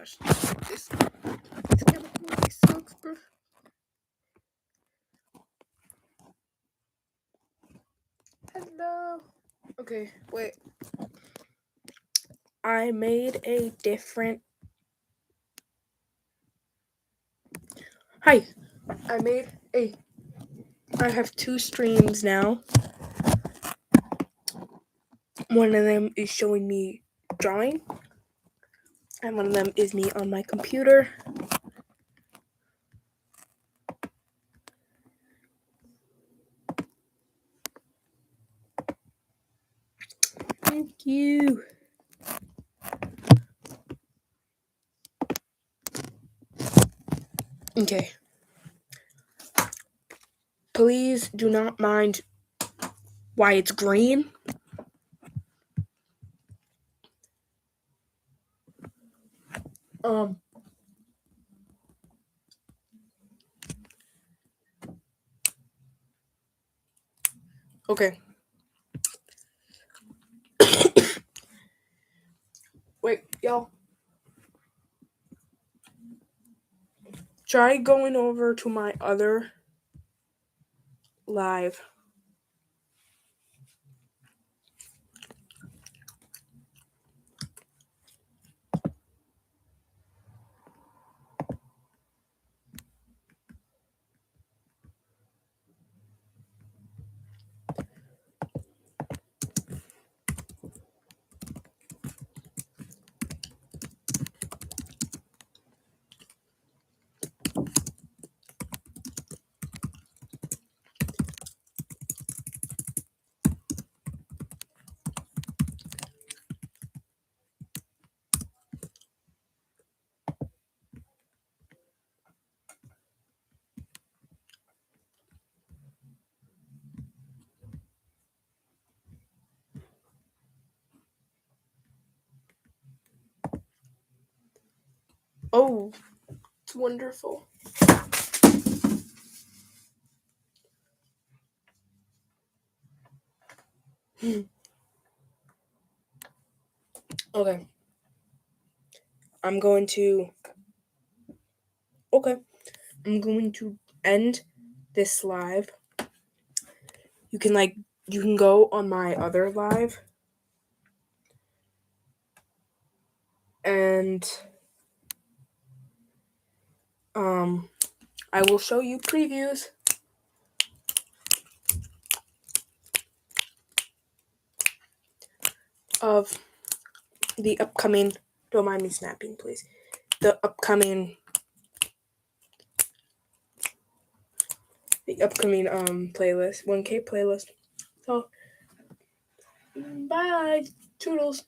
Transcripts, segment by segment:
gosh, this camera quality sucks, bro. Hello. Okay, wait. I made a different. Hi. I have 2 streams now. One of them is showing me drawing, and one of them is me on my computer. Thank you. Okay. Please do not mind why it's green. Okay. Wait, y'all. Try going over to my other live. Oh, it's wonderful. Okay. I'm going to end this live. You can go on my other live and I will show you previews of the upcoming, don't mind me snapping, please, the upcoming playlist, 1K playlist. So, bye, toodles.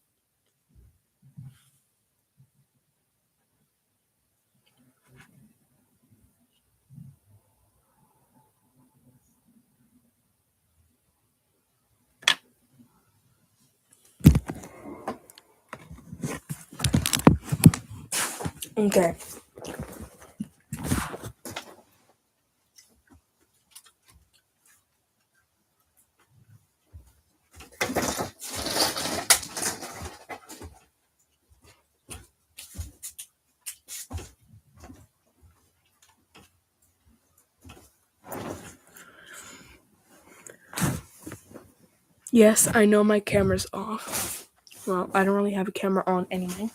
Okay. Yes, I know my camera's off. Well, I don't really have a camera on anyway.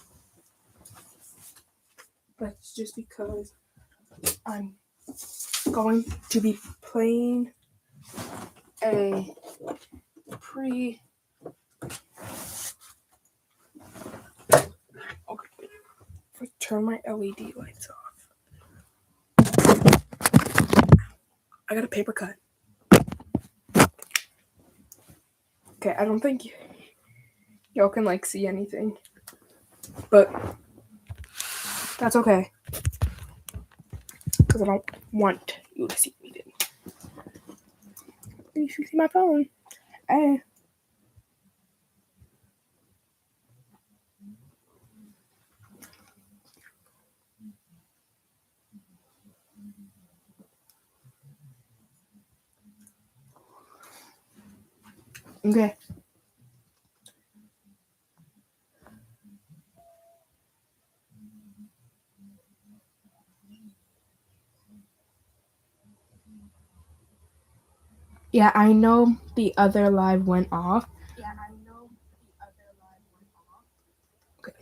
That's just because I'm going to be playing a turn my LED lights off. I got a paper cut. Okay, I don't think y'all can see anything, but that's okay, because I don't want you to see anything. You should see my phone. Hey. Okay. Yeah, I know the other live went off. Okay.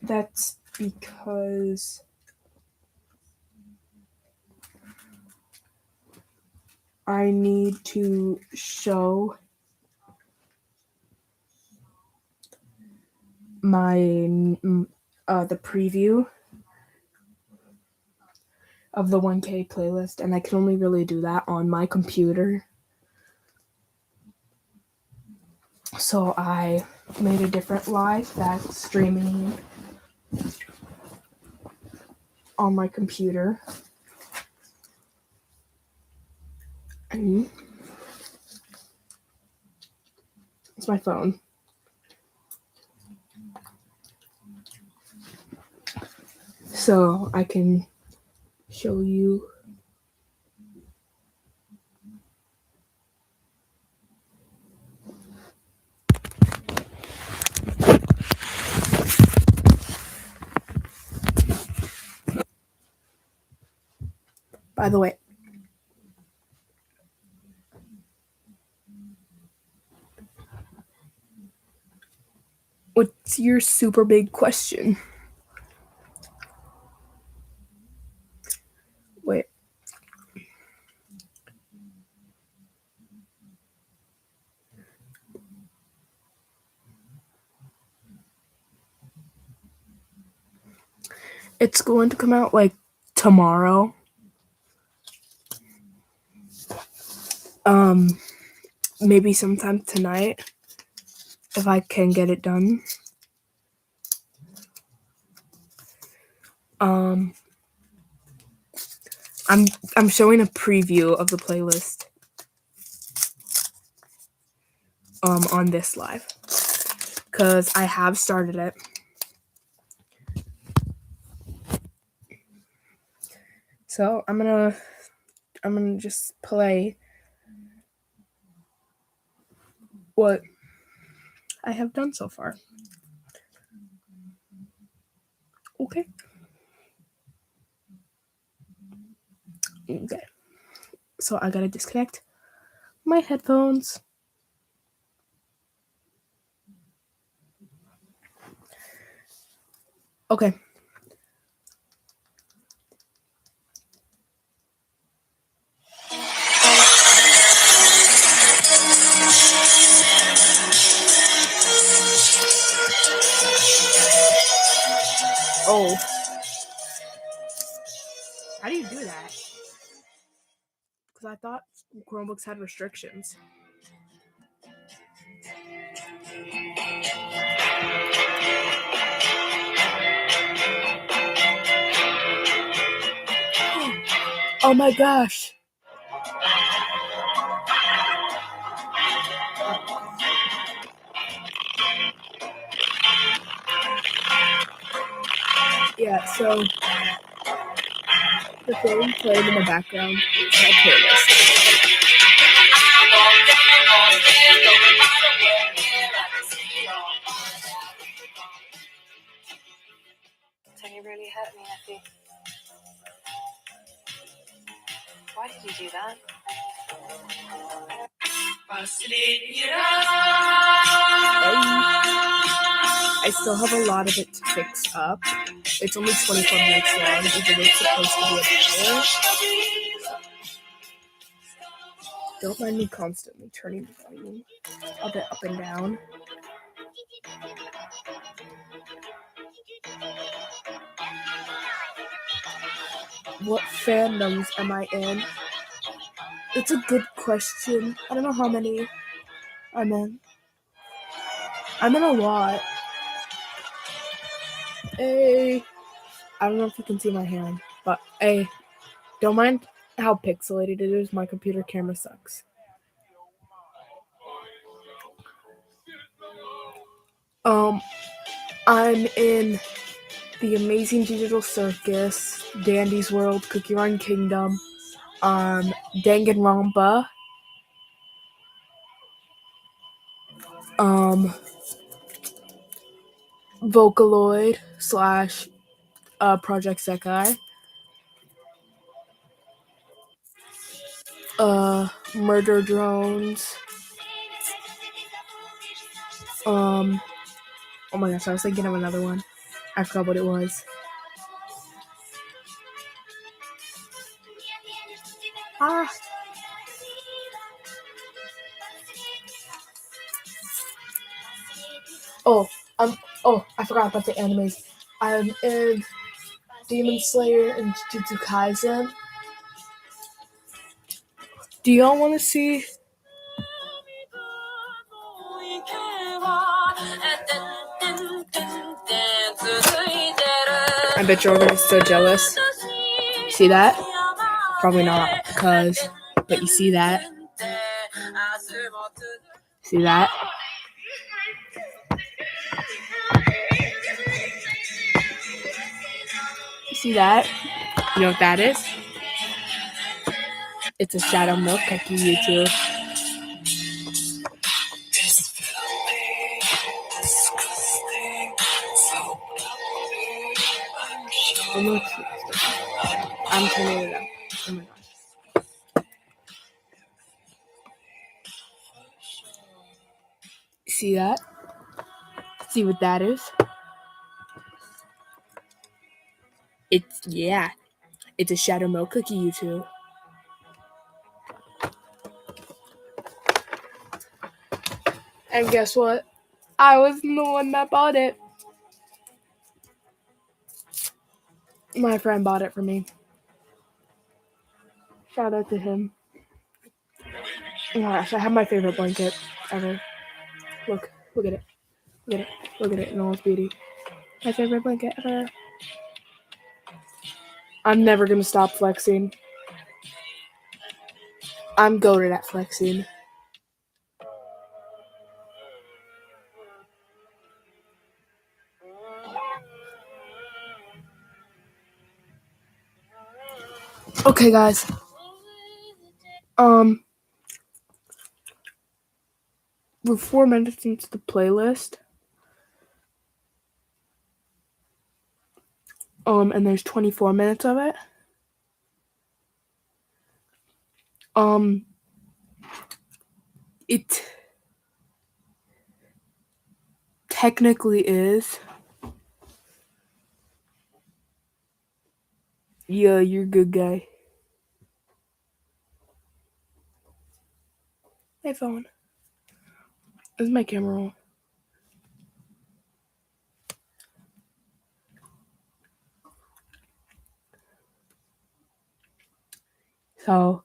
That's because I need to show my the preview of the 1K playlist, and I can only really do that on my computer. So I made a different live that's streaming on my computer. And it's my phone. So I can show you. By the way, what's your super big question? Wait. It's going to come out like tomorrow. Maybe sometime tonight if I can get it done. I'm showing a preview of the playlist on this live because I have started it. So I'm gonna just play what I have done so far. Okay. Okay. So I gotta disconnect my headphones. Okay. Oh. How do you do that? Because I thought Chromebooks had restrictions. Oh my gosh. Yeah, so the thing playing in the background is my playlist. So you really hurt me, Effie. Why did you do that? I still have a lot of it to fix up. It's only 24 minutes long, even though it's supposed to be an hour. Don't mind me constantly turning the volume a bit up and down. What fandoms am I in? It's a good question. I don't know how many I'm in. I'm in a lot. Hey, I don't know if you can see my hand, but hey, don't mind how pixelated it is. My computer camera sucks. I'm in The Amazing Digital Circus, Dandy's World, Cookie Run Kingdom, Danganronpa, Vocaloid / Project Sekai, Murder Drones. Oh my gosh, I was thinking of another one. I forgot what it was. Ah. Oh, I forgot about the animes. I'm in Demon Slayer and Jujutsu Kaisen. Do y'all want to see? I bet you're already so jealous. See that? Probably not, but you see that? See that? You see that? You know what that is? It's a shadow milk cookie YouTube. I'm turning it up. Oh my gosh. See that? See what that is? It's a shadow milk cookie YouTube. And guess what? I was the one that bought it. My friend bought it for me. Shout out to him. Oh my gosh, I have my favorite blanket ever. Look at it. Look at it in all its beauty. My favorite blanket ever. I'm never gonna stop flexing. I'm goated at flexing. Okay, guys. We're 4 minutes into the playlist. And there's 24 minutes of it. It technically is. Yeah, you're a good guy. Hey, phone. Is my camera on? So,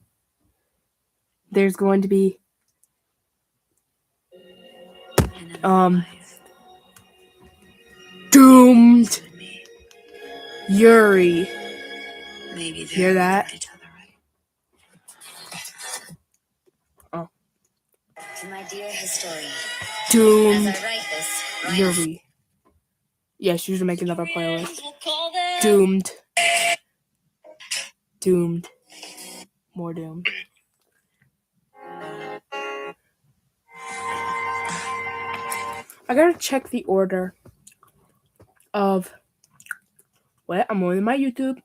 there's going to be Doomed Yuri. Hear that? Oh. To my dear historian. Doomed Yuri. Yeah, she should make another playlist. Doomed. More doomed. I gotta check the order of what? I'm on my YouTube.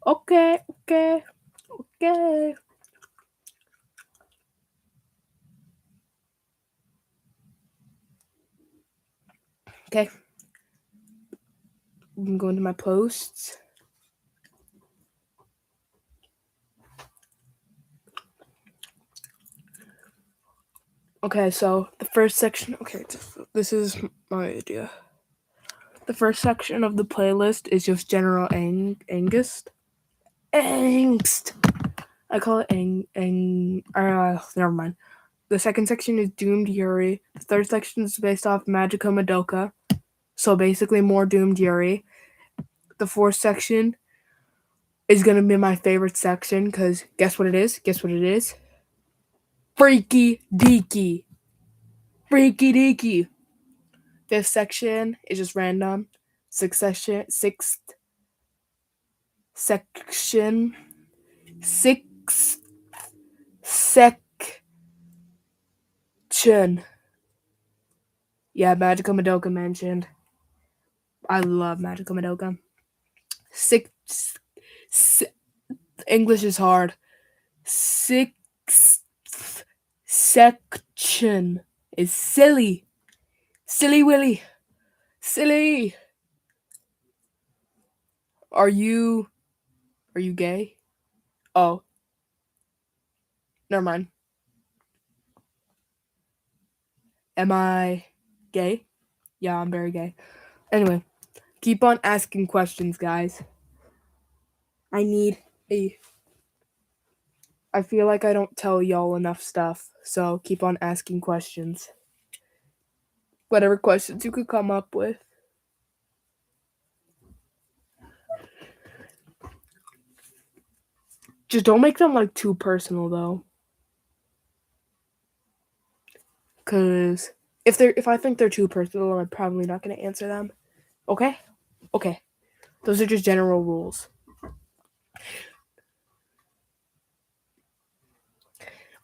Okay. Okay. I'm going to my posts. Okay, so the first section. Okay, this is my idea. The first section of the playlist is just general angst. I call it never mind. The second section is Doomed Yuri. The third section is based off Magico Madoka. So basically more Doomed Yuri. The fourth section is going to be my favorite section because guess what it is? Freaky Deaky. Fifth section is just random. Sixth section. Yeah, Magical Madoka mentioned. I love Magical Madoka. Six, English is hard. Sixth section is silly. Silly Willy. Silly. Are you gay? Oh. Never mind. Am I gay? Yeah, I'm very gay. Anyway, keep on asking questions, guys. I feel like I don't tell y'all enough stuff, so keep on asking questions. Whatever questions you could come up with. Just don't make them like too personal though. Cause if I think they're too personal, I'm probably not gonna answer them. Okay? Okay. Those are just general rules.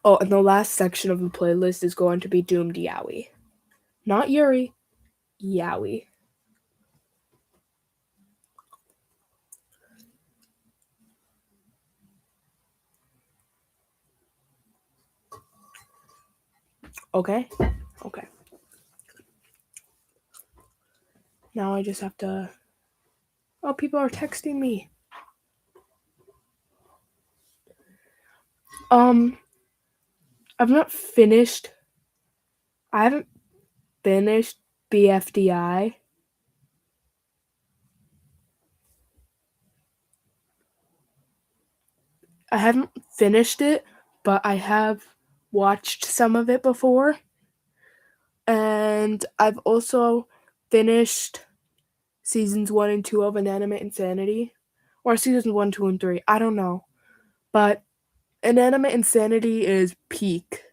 Oh, and the last section of the playlist is going to be Doomed Yowie. Not Yuri, Yowie. Okay? Okay. Now I just have to... Oh, people are texting me. I've not finished... I haven't finished BFDI. I haven't finished it, but I have watched some of it before. And I've also finished seasons 1 and 2 of Inanimate Insanity. Or seasons 1, 2, and 3. I don't know. But Inanimate Insanity is peak.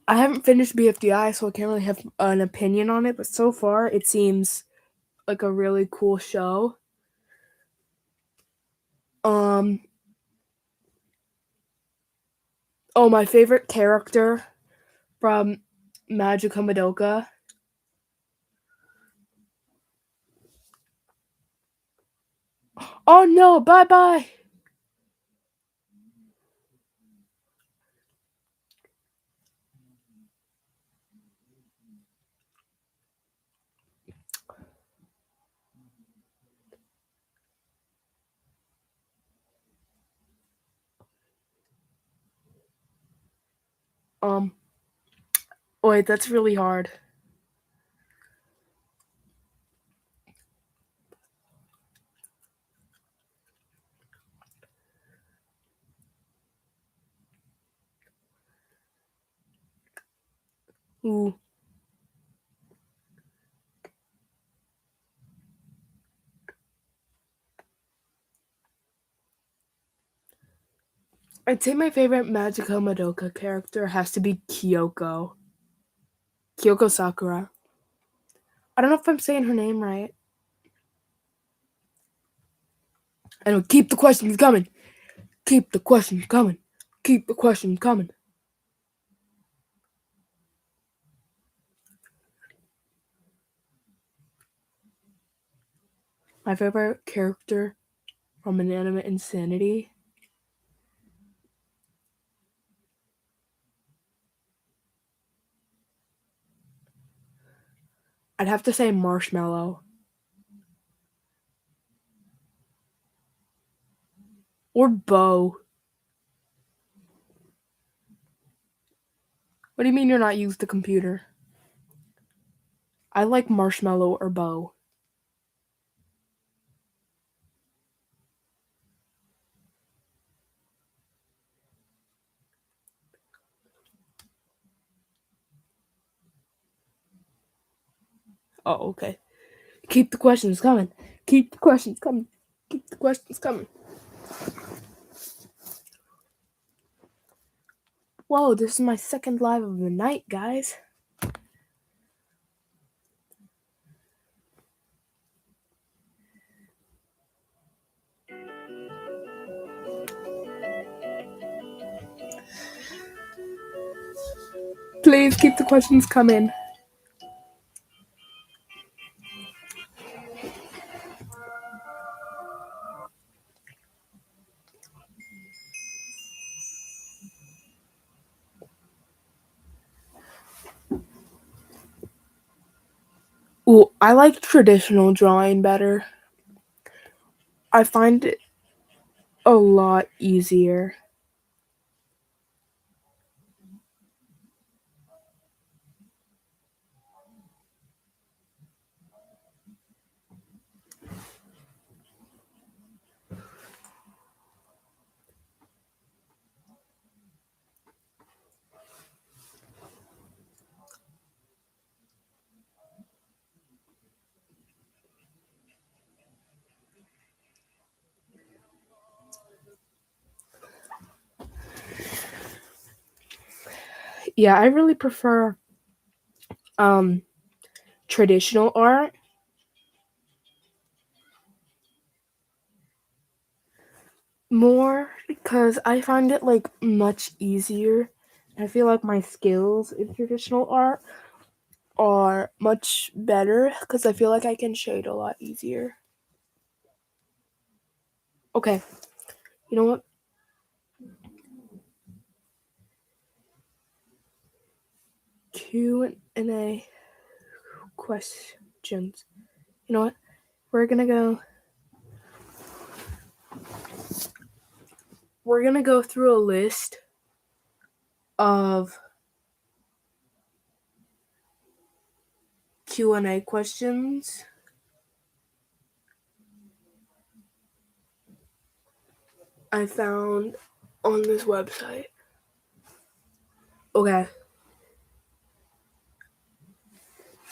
I haven't finished BFDI, so I can't really have an opinion on it. But so far, it seems like a really cool show. Oh, my favorite character from Magica Madoka. Oh no, bye-bye! Wait, that's really hard. Ooh. I'd say my favorite Magica Madoka character has to be Kyoko. Kyoko Sakura. I don't know if I'm saying her name right. Anyway, keep the questions coming. Keep the questions coming. Keep the questions coming. My favorite character from Inanimate Insanity. I'd have to say Marshmallow. Or Bo. What do you mean you're not used to computer? I like Marshmallow or Bo. Oh, okay. Keep the questions coming. Keep the questions coming. Keep the questions coming. Whoa, this is my second live of the night, guys. Please keep the questions coming. Ooh, I like traditional drawing better. I find it a lot easier. Yeah, I really prefer um traditional art more because I find it like much easier. I feel like my skills in traditional art are much better because I feel like I can shade a lot easier. Okay, you know what? Q&A questions. You know what? We're gonna go. We're gonna go through a list of Q&A questions. I found on this website. Okay.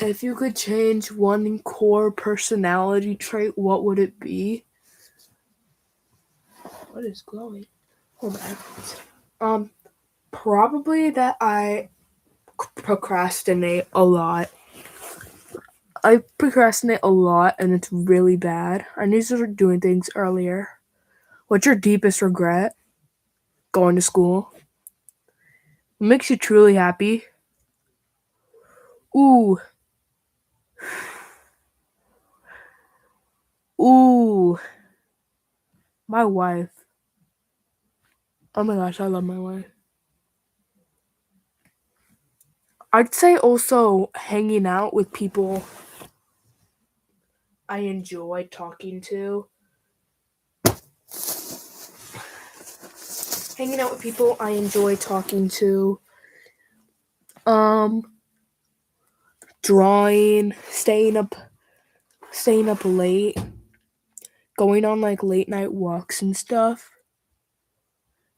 If you could change one core personality trait, what would it be? What is glowing? Hold on. Probably that I procrastinate a lot. I procrastinate a lot and it's really bad. I need to start doing things earlier. What's your deepest regret? Going to school. What makes you truly happy? Ooh. Ooh. My wife. Oh my gosh, I love my wife. I'd say also hanging out with people I enjoy talking to. Hanging out with people I enjoy talking to. Um, Drawing, staying up late, going on like late night walks and stuff.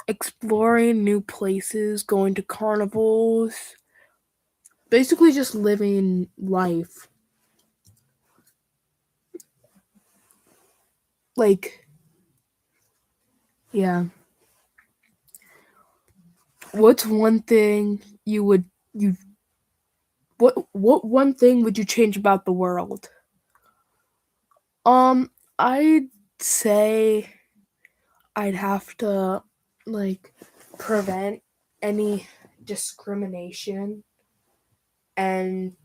Exploring new places, going to carnivals. Basically just living life. Like, yeah. What's one thing you what one thing would you change about the world? I'd say I'd have to like prevent any discrimination, and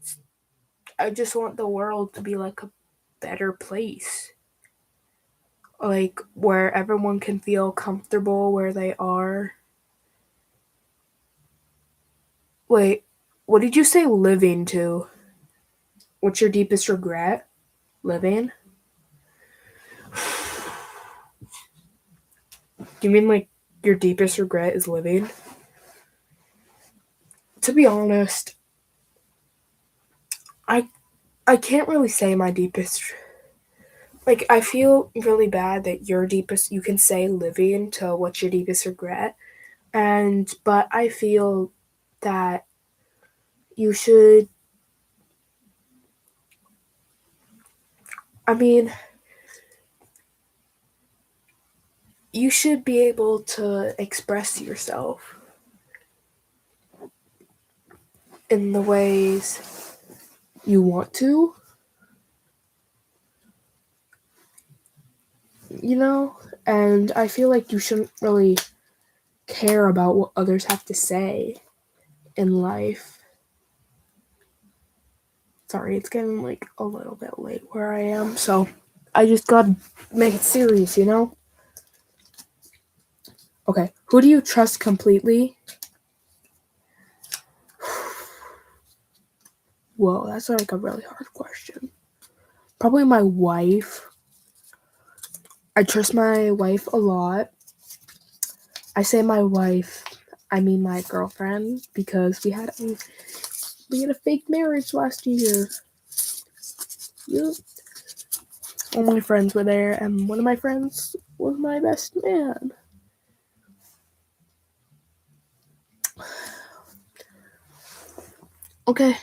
I just want the world to be like a better place. Like where everyone can feel comfortable where they are. Wait, what did you say living to? What's your deepest regret? Living? You mean like your deepest regret is living? To be honest, I I can't really say my deepest. Like I feel really bad that your deepest you can say living to what's your deepest regret, and but I feel that you should. I mean, you should be able to express yourself in the ways you want to, you know? And I feel like you shouldn't really care about what others have to say in life. Sorry, it's getting like a little bit late where I am, so I just gotta make it serious, you know? Okay, who do you trust completely? Whoa, that's like a really hard question. Probably my wife. I trust my wife a lot. I say my wife, I mean my girlfriend, because we had a fake marriage last year. Yep. All my friends were there, and one of my friends was my best man. Okay,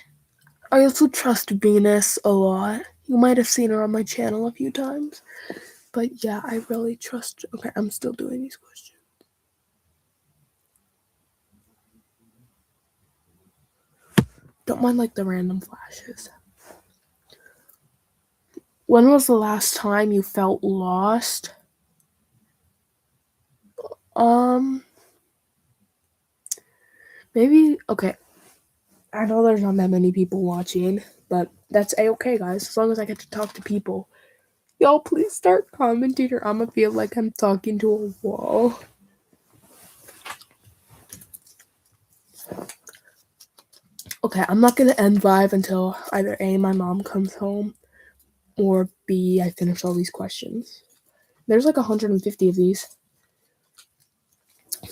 I also trust Venus a lot. You might have seen her on my channel a few times. But yeah, I really trust. Okay, I'm still doing these questions. Don't mind like the random flashes. When was the last time you felt lost? Um, maybe, okay. I know there's not that many people watching, but that's a-okay, guys, as long as I get to talk to people. Y'all, please start commenting or I'm gonna feel like I'm talking to a wall. Okay, I'm not gonna end live until either A, my mom comes home, or B, I finish all these questions. There's like 150 of these.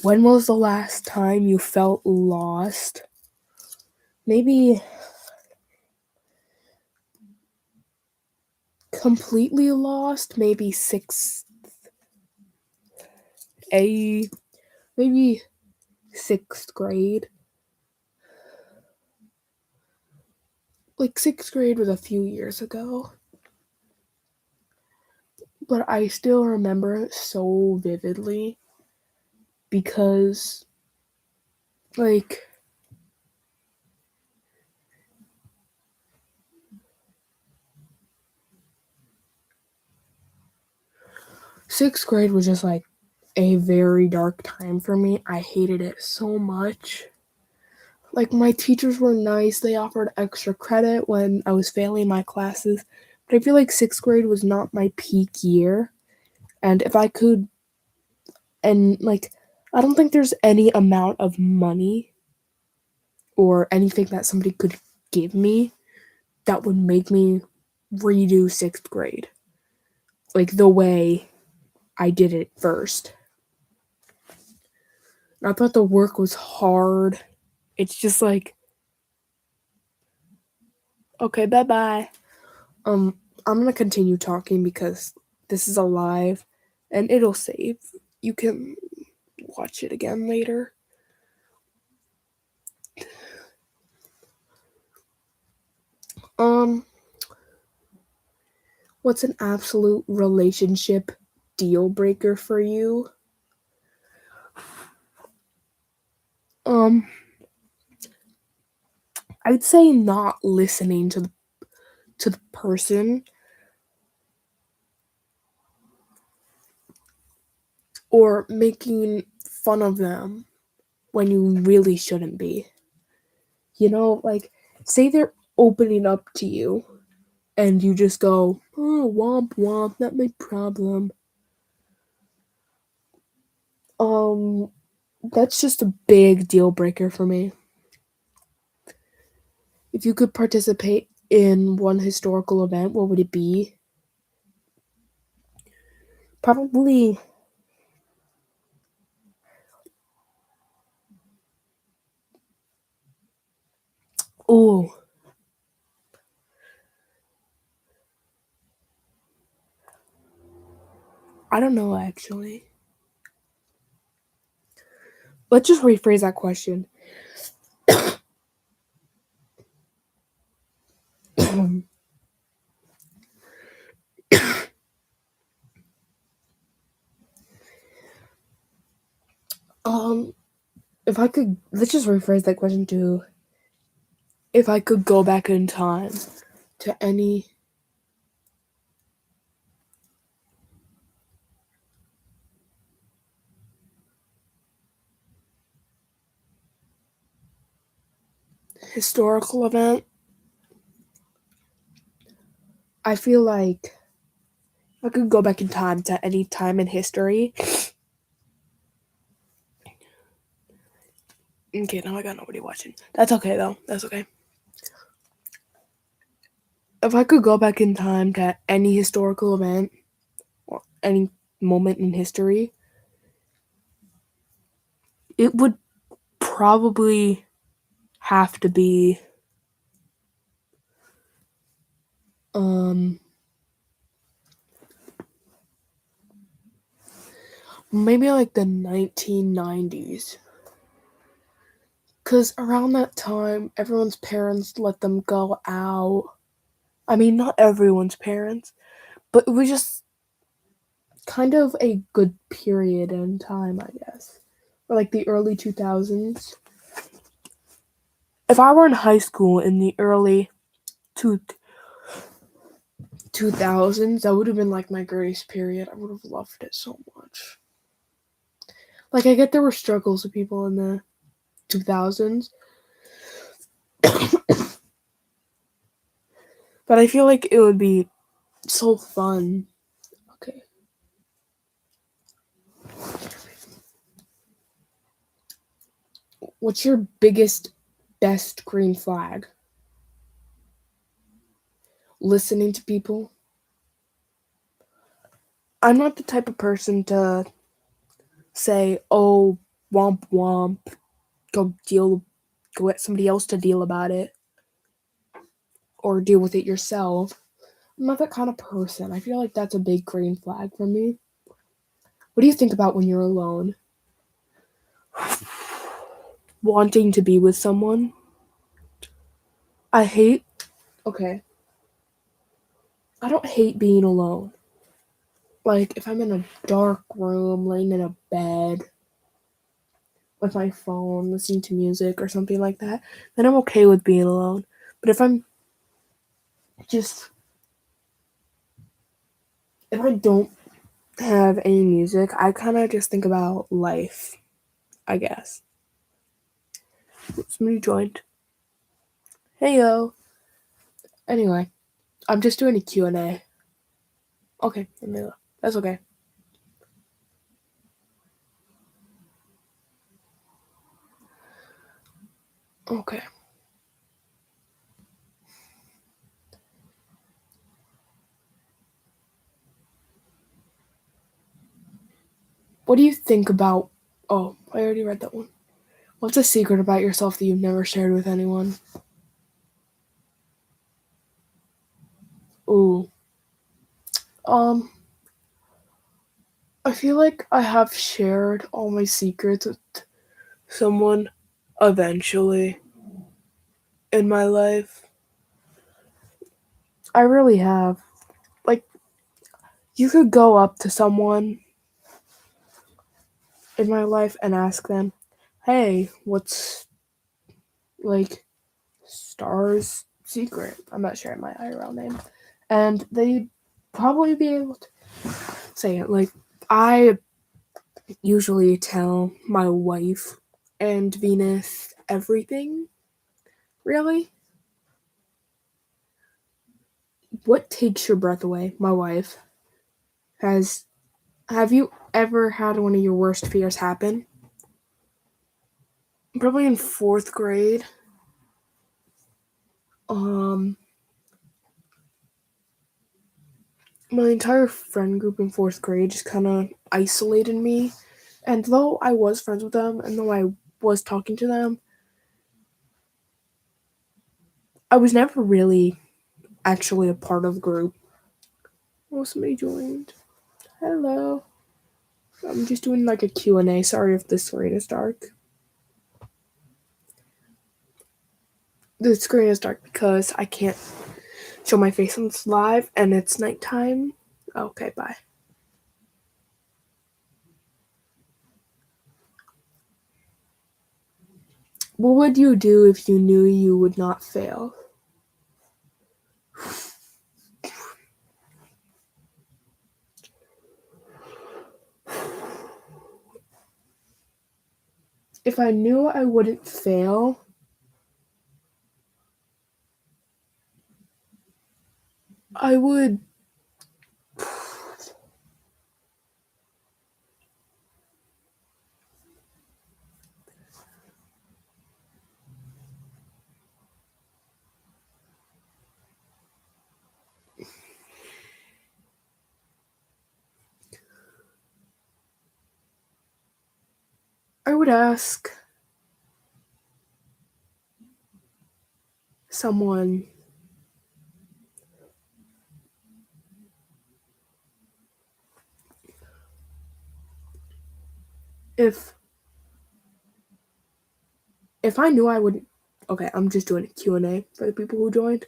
When was the last time you felt lost? Maybe completely lost, maybe maybe 6th grade. Like 6th grade was a few years ago. But I still remember it so vividly because like sixth grade was just like a very dark time for me. I hated it so much. Like my teachers were nice, they offered extra credit when I was failing my classes, but I feel like 6th grade was not my peak year. And if I could, and like, I don't think there's any amount of money or anything that somebody could give me that would make me redo 6th grade. Like the way I did it first. I thought the work was hard. It's just like, okay, bye bye. I'm gonna continue talking because this is a live and it'll save. You can watch it again later. What's an absolute relationship deal breaker for you? I'd say not listening to the person or making fun of them when you really shouldn't be. You know, like say they're opening up to you and you just go, "Oh, womp womp, not my problem." That's just a big deal breaker for me. If you could participate in one historical event, what would it be? Probably. Oh, I don't know actually. Let's just rephrase that question. If I could, let's just rephrase that question to if I could go back in time to any historical event, I feel like I could go back in time to any time in history. Okay, now I got nobody watching. That's okay though. That's okay. If I could go back in time to any historical event or any moment in history, it would probably have to be um maybe like the 1990s. Cuz around that time everyone's parents let them go out. I mean, not everyone's parents, but it was just kind of a good period in time, I guess. Or like the early 2000s. If I were in high school in the early two, 2000s, that would have been like my greatest period. I would have loved it so much. Like, I get there were struggles with people in the 2000s, but I feel like it would be so fun. Okay. What's your biggest, best green flag? Listening to people. I'm not the type of person to say, oh, womp womp, go get somebody else to deal about it, or deal with it yourself. I'm not that kind of person. I feel like that's a big green flag for me. What do you think about when you're alone? Wanting to be with someone? I hate, okay, I don't hate being alone. Like, if I'm in a dark room, laying in a bed, with my phone, listening to music or something like that, then I'm okay with being alone. But just, if I don't have any music, I kind of just think about life, I guess. Somebody joined. Hey yo. Anyway, I'm just doing a Q&A. Okay, that's okay. Okay. What do you think about? Oh, I already read that one. What's a secret about yourself that you've never shared with anyone? Ooh. Um, I feel like I have shared all my secrets with someone eventually in my life. I really have. Like, you could go up to someone in my life and ask them, hey, what's, like, Star's secret? I'm not sharing my IRL name. And they'd probably be able to say it. Like, I usually tell my wife and Venus everything, really. What takes your breath away? My wife. Have you ever had one of your worst fears happen? Probably in 4th grade. Um, my entire friend group in 4th grade just kind of isolated me. And though I was friends with them, and though I was talking to them, I was never really actually a part of the group. Oh, somebody joined. Hello. I'm just doing like a Q&A. Sorry if the screen is dark. The screen is dark because I can't show my face on this live and it's nighttime. Okay, bye. What would you do if you knew you would not fail? If I knew I wouldn't fail, I would I would ask someone if I knew I would. Okay, I'm just doing a Q&A for the people who joined.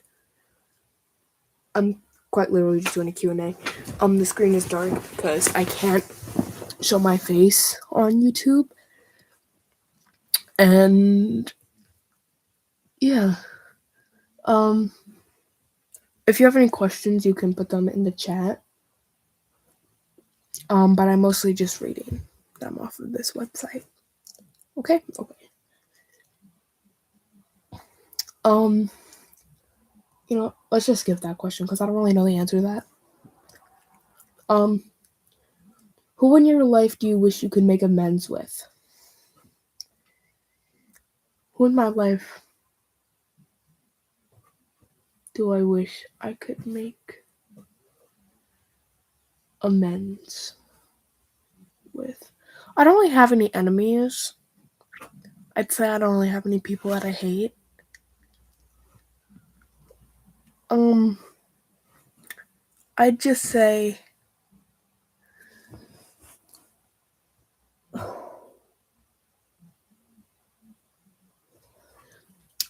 I'm quite literally just doing a Q&A. The screen is dark because I can't show my face on YouTube. And yeah. If you have any questions, you can put them in the chat. But I'm mostly just reading them off of this website. Okay. Let's just skip that question because I don't really know the answer to that. Who in your life do you wish you could make amends with? Who in my life do I wish I could make amends with? I don't really have any enemies. I'd say I don't really have any people that I hate. I'd just say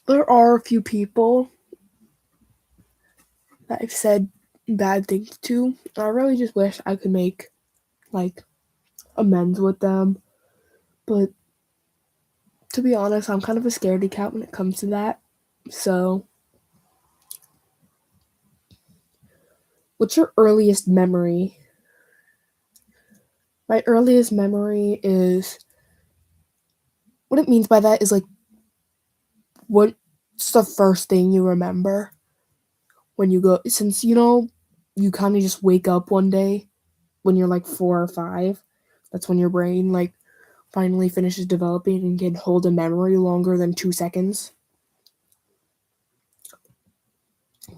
there are a few people that I've said bad things to. I really just wish I could make amends with them. But to be honest, I'm kind of a scaredy cat when it comes to that. So, what's your earliest memory? My earliest memory is what it means by that is what's the first thing you remember when you go, since you kind of just wake up one day when you're 4 or 5. That's when your brain finally finishes developing and can hold a memory longer than 2 seconds.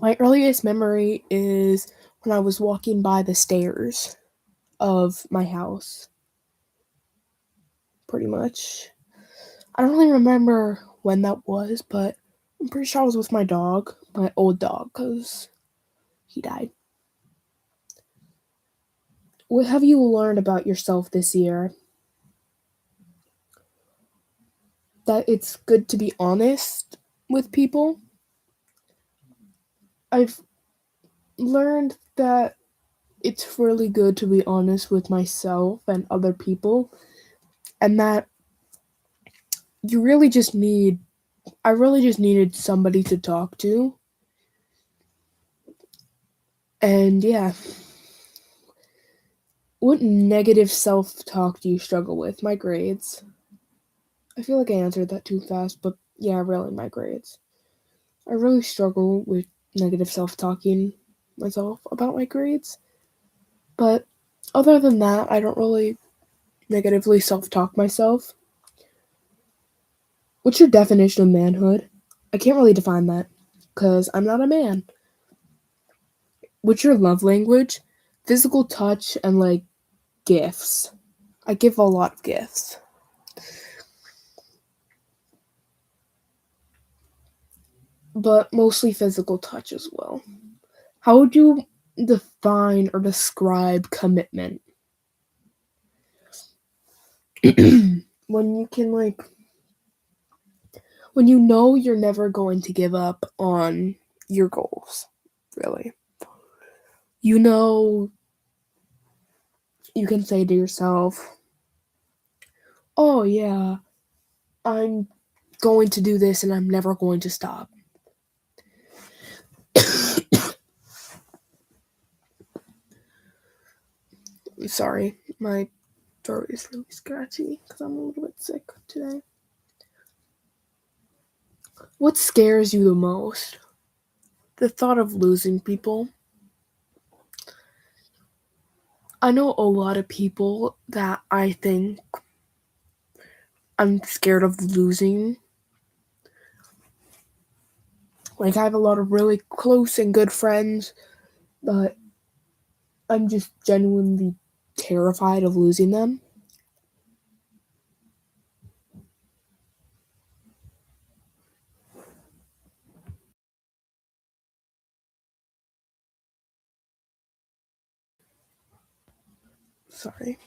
My earliest memory is when I was walking by the stairs of my house. Pretty much. I don't really remember when that was, but I'm pretty sure I was with my dog, my old dog, because he died. What have you learned about yourself this year? That it's good to be honest with people. I've learned that it's really good to be honest with myself and other people, and that I really just needed somebody to talk to. And yeah. What negative self-talk do you struggle with? My grades. I feel like I answered that too fast, but yeah, really, my grades. I really struggle with negative self-talking myself about my grades. But other than that, I don't really negatively self-talk myself. What's your definition of manhood? I can't really define that because I'm not a man. What's your love language? Physical touch and gifts. I give a lot of gifts. But mostly physical touch as well. How would you define or describe commitment? When you can when you know you're never going to give up on your goals, really. You know you can say to yourself, "Oh yeah, I'm going to do this and I'm never going to stop." Sorry, my throat is really scratchy because I'm a little bit sick today. What scares you the most? The thought of losing people. I know a lot of people that I think I'm scared of losing. I have a lot of really close and good friends, but I'm just genuinely terrified of losing them. Sorry.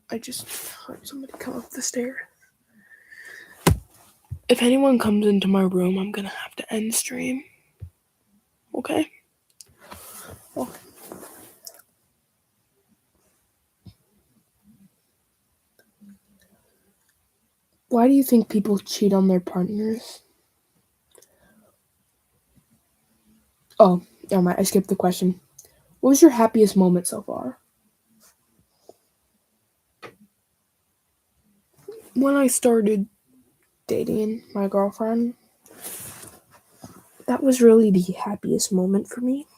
I just heard somebody come up the stairs. If anyone comes into my room, I'm gonna have to end stream. Okay? Well, why do you think people cheat on their partners? Oh, never mind. I skipped the question. What was your happiest moment so far? When I started dating my girlfriend, that was really the happiest moment for me.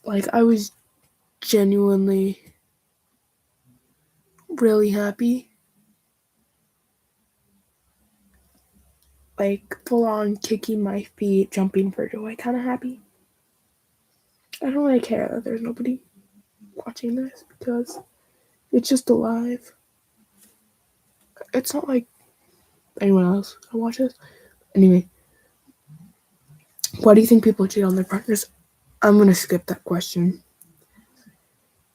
Like, I was genuinely really happy. Like, full on kicking my feet, jumping for joy, kind of happy. I don't really care that there's nobody watching this because it's just alive. It's not like anyone else can watch this. Anyway, why do you think people cheat on their partners? I'm going to skip that question.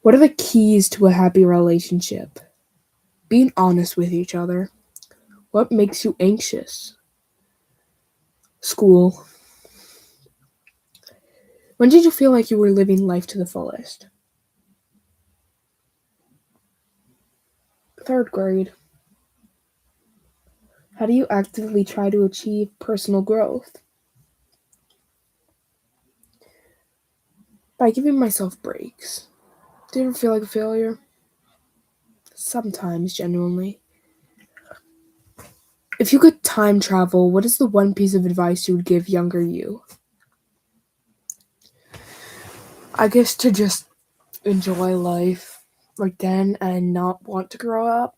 What are the keys to a happy relationship? Being honest with each other. What makes you anxious? School. When did you feel like you were living life to the fullest? 3rd grade. How do you actively try to achieve personal growth? By giving myself breaks. Do you ever feel like a failure? Sometimes, genuinely. If you could time travel, what is the one piece of advice you would give younger you? I guess to just enjoy life right then and not want to grow up.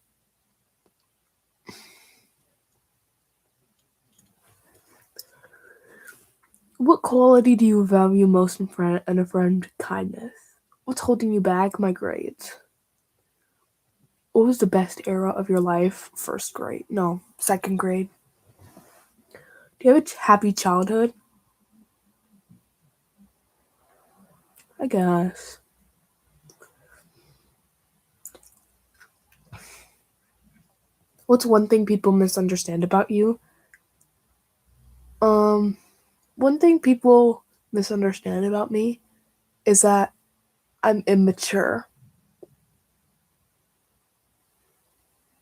What quality do you value most in a friend? Kindness. What's holding you back? My grades. What was the best era of your life? 1st grade. No, 2nd grade. Do you have a happy childhood? I guess. What's one thing people misunderstand about you? One thing people misunderstand about me is that I'm immature.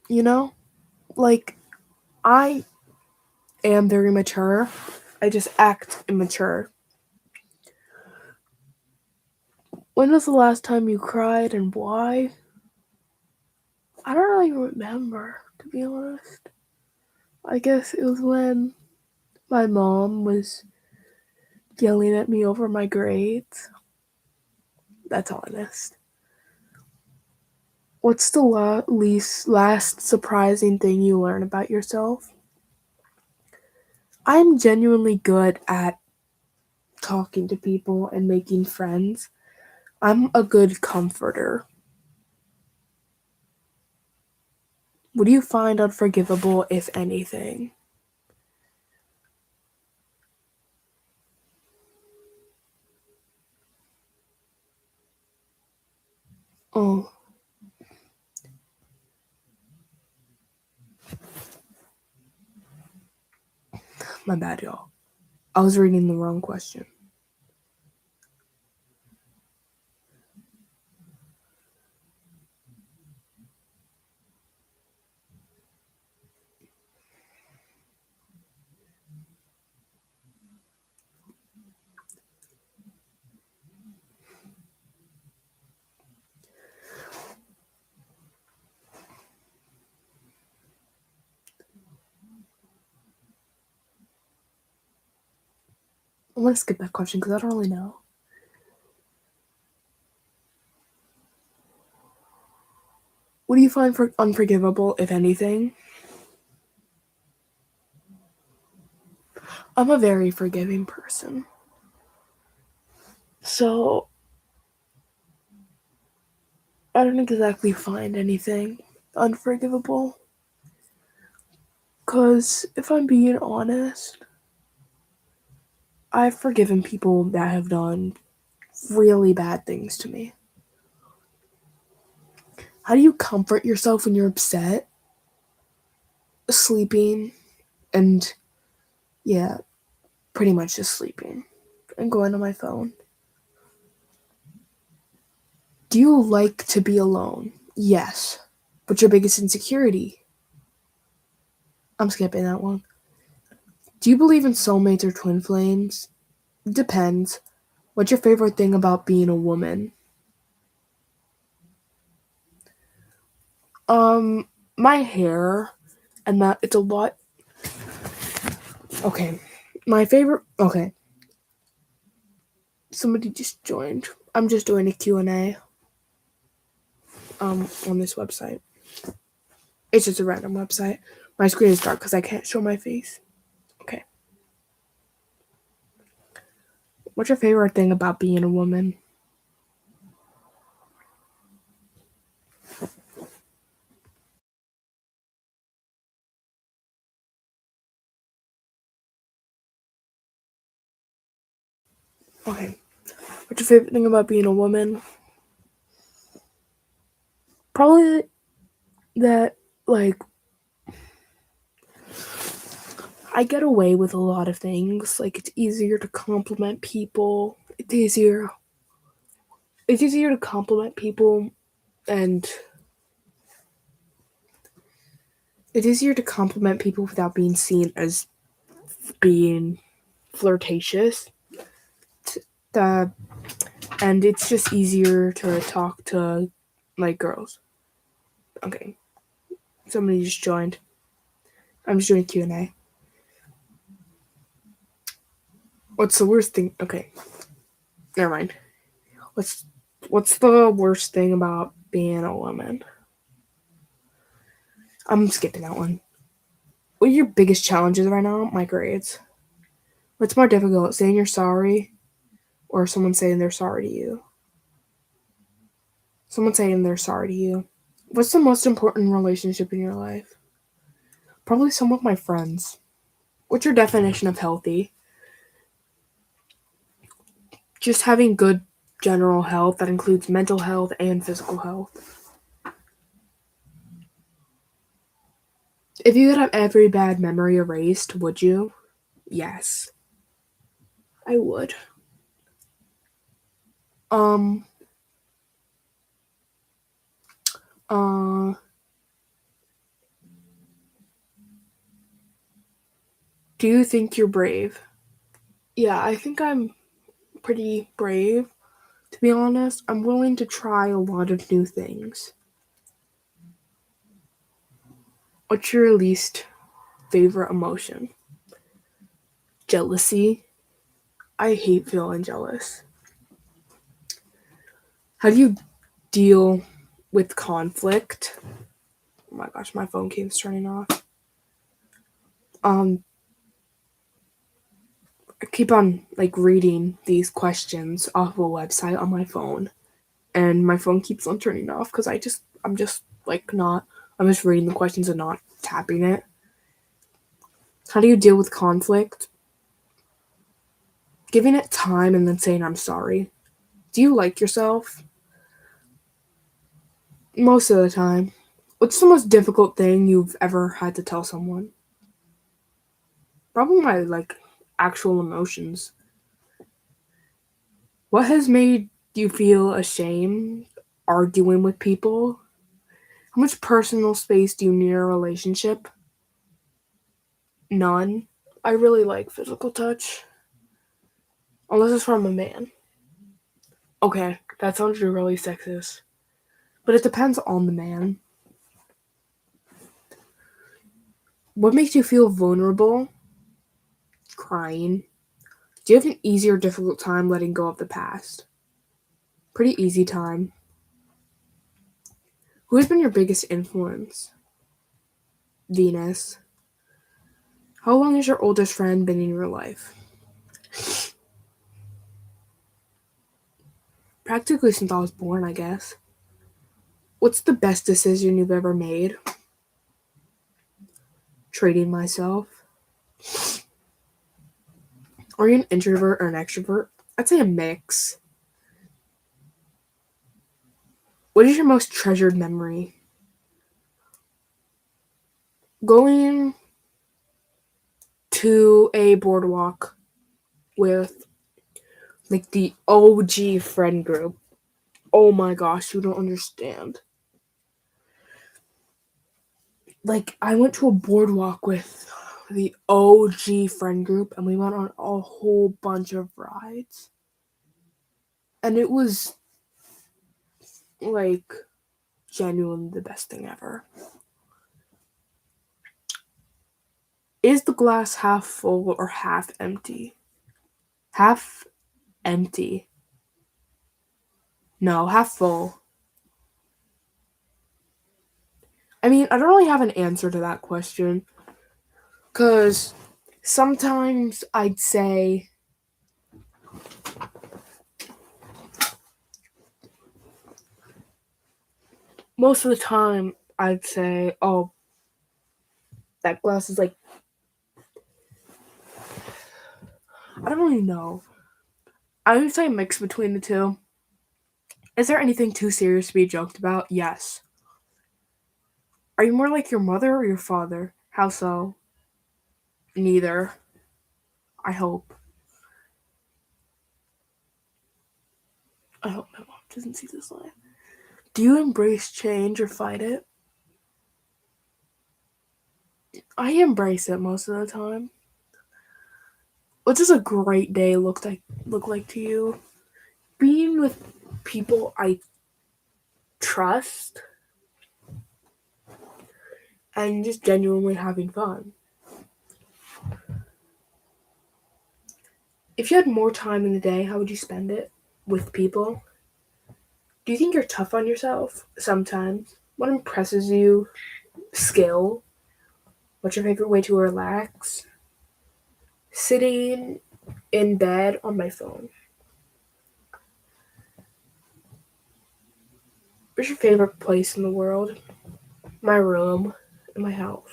You know? Like, I am very mature. I just act immature. When was the last time you cried and why? I don't really remember, to be honest. I guess it was when my mom was yelling at me over my grades. That's honest. What's the last surprising thing you learn about yourself? I'm genuinely good at talking to people and making friends. I'm a good comforter. What do you find unforgivable, if anything? Oh, my bad, y'all. I was reading the wrong question. I want to skip that question because I don't really know. What do you find unforgivable, if anything? I'm a very forgiving person. So, I don't exactly find anything unforgivable. Because, if I'm being honest, I've forgiven people that have done really bad things to me. How do you comfort yourself when you're upset? Sleeping and, yeah, pretty much just sleeping and going on my phone. Do you like to be alone? Yes. What's your biggest insecurity? I'm skipping that one. Do you believe in soulmates or twin flames? Depends. What's your favorite thing about being a woman? My hair, and that it's a lot. Okay, my favorite. Okay, somebody just joined. I'm just doing a Q&A. On this website. It's just a random website. My screen is dark because I can't show my face. Okay. What's your favorite thing about being a woman? Okay. What's your favorite thing about being a woman? Probably that, like, I get away with a lot of things. Like, it's easier to compliment people. It's easier to compliment people, and it's easier to compliment people without being seen as being flirtatious. The and it's just easier to talk to, like, girls. Okay, somebody just joined. I'm just doing Q&A. What's the worst thing? Okay, never mind. What's the worst thing about being a woman? I'm skipping that one. What are your biggest challenges right now? My grades. What's more difficult, saying you're sorry, or someone saying they're sorry to you? Someone saying they're sorry to you. What's the most important relationship in your life? Probably some of my friends. What's your definition of healthy? Just having good general health that includes mental health and physical health. If you could have every bad memory erased, would you? Yes, I would. Um, uh, do you think you're brave? Yeah, I think I'm pretty brave. To be honest, I'm willing to try a lot of new things. What's your least favorite emotion? Jealousy. I hate feeling jealous. How do you deal with conflict? Oh my gosh, my phone keeps turning off. I keep on, like, reading these questions off a website on my phone, and my phone keeps on turning off because I'm just like not. I'm just reading the questions and not tapping it. How do you deal with conflict? Giving it time and then saying I'm sorry. Do you like yourself? Most of the time. What's the most difficult thing you've ever had to tell someone? Probably my, like, actual emotions. What has made you feel ashamed arguing with people? How much personal space do you need in a relationship? None. I really like physical touch. Unless it's from a man. Okay, that sounds really sexist. But it depends on the man. What makes you feel vulnerable? Crying. Do you have an easy or difficult time letting go of the past? Pretty easy time. Who has been your biggest influence? Venus. How long has your oldest friend been in your life? Practically since I was born, I guess. What's the best decision you've ever made? Trading myself. Are you an introvert or an extrovert? I'd say a mix. What is your most treasured memory? Going to a boardwalk with like the OG friend group. Oh my gosh, you don't understand. Like, I went to a boardwalk with the OG friend group and we went on a whole bunch of rides. And it was like genuinely the best thing ever. Is the glass half full or half empty? Half empty. No, half full. I mean, I don't really have an answer to that question. Because sometimes I'd say most of the time I'd say, oh, that glass is like, I don't really know. I would say a mix between the two. Is there anything too serious to be joked about? Yes. Are you more like your mother or your father? How so? Neither. I hope. I hope my mom doesn't see this live. Do you embrace change or fight it? I embrace it most of the time. What does a great day look like to you? Being with people I trust and just genuinely having fun. If you had more time in the day, how would you spend it? With people? Do you think you're tough on yourself? Sometimes. What impresses you? Skill? What's your favorite way to relax? Sitting in bed on my phone. What's your favorite place in the world? My room in my house.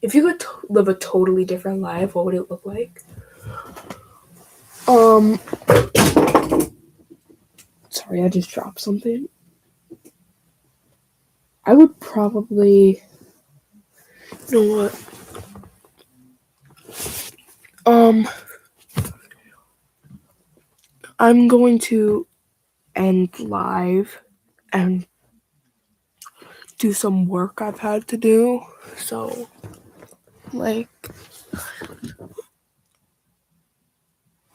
If you could live a totally different life, what would it look like? Sorry, I just dropped something. I would probably, you know what? I'm going to end live and do some work I've had to do. So, like,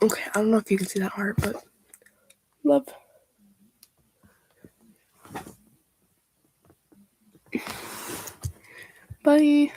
okay, I don't know if you can see that heart, but love. Bye.